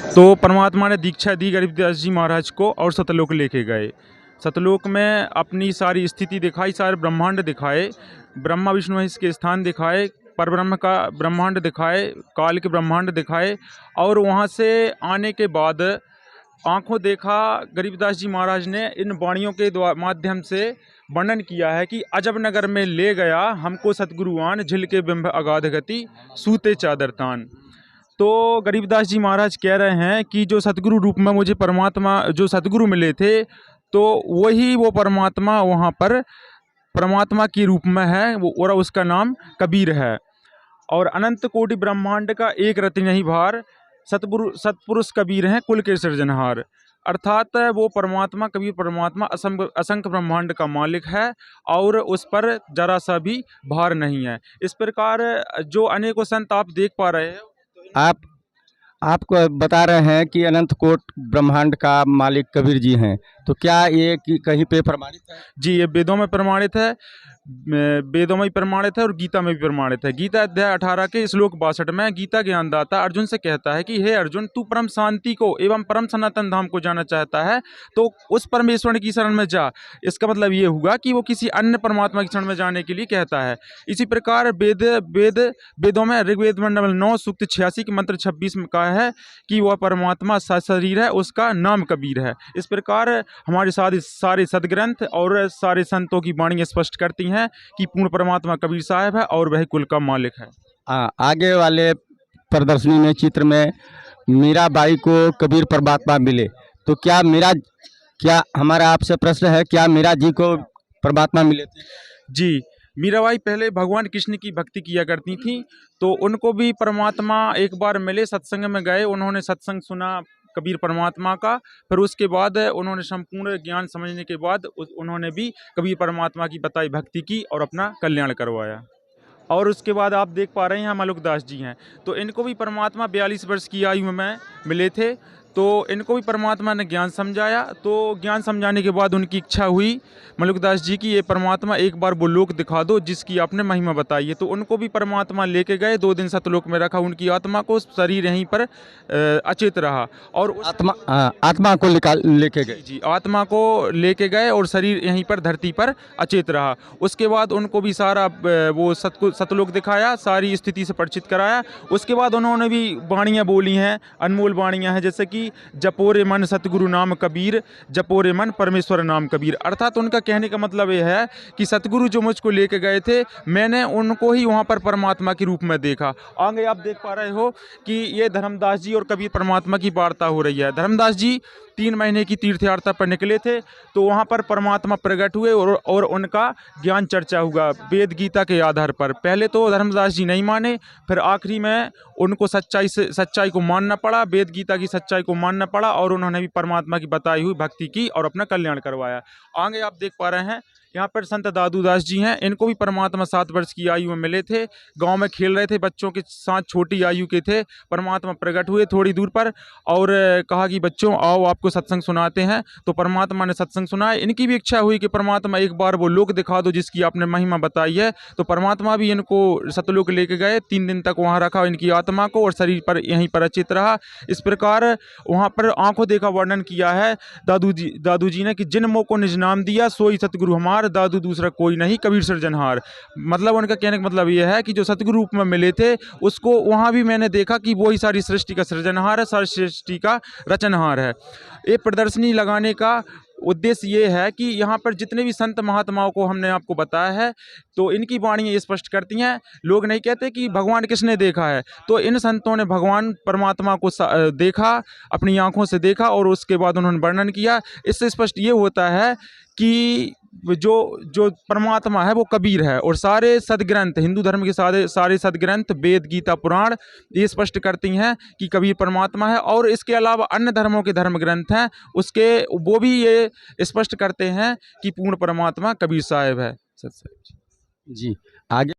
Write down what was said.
तो परमात्मा ने दीक्षा दी गरीबदास जी महाराज को और सतलोक लेके गए। सतलोक में अपनी सारी स्थिति दिखाई, सारे ब्रह्मांड दिखाए, ब्रह्मा विष्णु महेश के स्थान दिखाए, परब्रह्म का ब्रह्मांड दिखाए, काल के ब्रह्मांड दिखाए। और वहाँ से आने के बाद आंखों देखा गरीबदास जी महाराज ने इन वाणियों के माध्यम से वर्णन किया है कि अजब नगर में ले गया हमको सतगुरुआन, झिलके बिंब अगाध गति सूते चादर तान। तो गरीबदास जी महाराज कह रहे हैं कि जो सतगुरु रूप में मुझे परमात्मा, जो सतगुरु मिले थे, तो वही वो परमात्मा वहाँ पर परमात्मा के रूप में है वो, और उसका नाम कबीर है। और अनंत कोटि ब्रह्मांड का एक रत्न नहीं भार, सतपुरुष कबीर हैं कुल के सृजनहार। अर्थात वो परमात्मा, कबीर परमात्मा असंख्य ब्रह्मांड का मालिक है और उस पर जरा सा भी भार नहीं है। इस प्रकार जो अनेकों संत आप देख पा रहे हैं। आपको बता रहे हैं कि अनंत कोट ब्रह्मांड का मालिक कबीर जी हैं, तो क्या ये कहीं पे प्रमाणित है? जी, ये वेदों में प्रमाणित है, वेदों में भी प्रमाणित है और गीता में भी प्रमाणित है। गीता अध्याय 18 के श्लोक 62 में गीता ज्ञानदाता अर्जुन से कहता है कि हे अर्जुन, तू परम शांति को एवं परम सनातन धाम को जाना चाहता है तो उस परमेश्वर की शरण में जा। इसका मतलब ये हुआ कि वो किसी अन्य परमात्मा की शरण में जाने के लिए कहता है। इसी प्रकार वेदों में ऋग्वेद मंडल 9 सूक्त 86 के मंत्र 26 में कहा है कि वह परमात्मा सशरीर है, उसका नाम कबीर है। इस प्रकार हमारे सारे सदग्रंथ और सारे संतों की वाणी स्पष्ट करती हैं कि पूर्ण परमात्मा कबीर साहब है और वह कुल का मालिक है। आगे वाले प्रदर्शनी में चित्र में मीराबाई को कबीर परमात्मा मिले, तो क्या हमारा आपसे प्रश्न है, क्या मीरा जी को परमात्मा मिले थे? जी, मीराबाई पहले भगवान कृष्ण की भक्ति किया करती थी, तो उनको भी परमात्मा एक बार मिले, सत्संग में गए, उन्होंने सत्संग सुना कबीर परमात्मा का। फिर उसके बाद उन्होंने संपूर्ण ज्ञान समझने के बाद उन्होंने भी कबीर परमात्मा की बताई भक्ति की और अपना कल्याण करवाया। और उसके बाद आप देख पा रहे हैं मलुकदास जी हैं, तो इनको भी परमात्मा 42 वर्ष की आयु में मिले थे। तो इनको भी परमात्मा ने ज्ञान समझाया, तो ज्ञान समझाने के बाद उनकी इच्छा हुई मलुकदास जी की, ये परमात्मा एक बार वो लोक दिखा दो जिसकी आपने महिमा बताई है। तो उनको भी परमात्मा लेके गए, 2 दिन सतलोक में रखा उनकी आत्मा को, शरीर यहीं पर अचेत रहा। और आत्मा को लेके गए। जी, आत्मा को लेके गए और शरीर यहीं पर धरती पर अचेत रहा। उसके बाद उनको भी सारा वो सतलोक दिखाया, सारी स्थिति से परिचित कराया। उसके बाद उन्होंने भी वाणियाँ बोली हैं, अनमोल वाणियाँ हैं, जैसे कि जपोरे मन सतगुरु नाम कबीर, जपोरे मन परमेश्वर नाम कबीर। अर्थात उनका कहने का मतलब ये है कि सतगुरु जो मुझको लेके गए थे, मैंने उनको ही वहाँ पर परमात्मा के रूप में देखा। आगे आप देख पा रहे हो कि ये धर्मदास जी और कबीर परमात्मा की वार्ता हो रही है। धर्मदास जी 3 महीने की तीर्थ यात्रा पर निकले थे, तो वहाँ पर परमात्मा प्रकट हुए और उनका ज्ञान चर्चा हुआ वेद गीता के आधार पर। पहले तो धर्मदास जी नहीं माने, फिर आखिरी में उनको सच्चाई को मानना पड़ा, वेद गीता की सच्चाई को मानना पड़ा, और उन्होंने भी परमात्मा की बताई हुई भक्ति की और अपना कल्याण करवाया। आगे आप देख पा रहे हैं यहाँ पर संत दादू दास जी हैं, इनको भी परमात्मा 7 वर्ष की आयु में मिले थे। गांव में खेल रहे थे, बच्चों के साथ छोटी आयु के थे, परमात्मा प्रकट हुए थोड़ी दूर पर और कहा कि बच्चों आओ आपको सत्संग सुनाते हैं। तो परमात्मा ने सत्संग सुनाया। इनकी भी इच्छा हुई कि परमात्मा एक बार वो लोक दिखा दो जिसकी आपने महिमा बताई है। तो परमात्मा भी इनको सतलोक लेके गए, 3 दिन तक वहाँ रखा इनकी आत्मा को और शरीर पर यहीं पर अचित रहा। इस प्रकार वहाँ पर आंखों देखा वर्णन किया है दादू जी ने कि जिन मोह को निज नाम दिया सोई सतगुरु हमार, दादू दूसरा कोई नहीं कबीर सृजनहार। मतलब उनका कहने का मतलब यह है कि जो सतगुरु रूप में मिले थे उसको वहाँ भी मैंने देखा कि वही सारी सृष्टि का सृजनहार है, सारी सृष्टि का रचनहार है। ये प्रदर्शनी लगाने का उद्देश्य ये है कि यहाँ पर जितने भी संत महात्माओं को हमने आपको बताया है, तो इनकी वाणी ये स्पष्ट करती हैं। लोग नहीं कहते कि भगवान किसने देखा है, तो इन संतों ने भगवान परमात्मा को देखा, अपनी आंखों से देखा और उसके बाद उन्होंने वर्णन किया। इससे स्पष्ट ये होता है कि जो परमात्मा है वो कबीर है। और सारे सदग्रंथ, हिंदू धर्म के सारे सदग्रंथ, वेद गीता पुराण, ये स्पष्ट करती हैं कि कबीर परमात्मा है। और इसके अलावा अन्य धर्मों के धर्म ग्रंथ हैं, वो भी ये स्पष्ट करते हैं कि पूर्ण परमात्मा कबीर साहब है। जी, आगे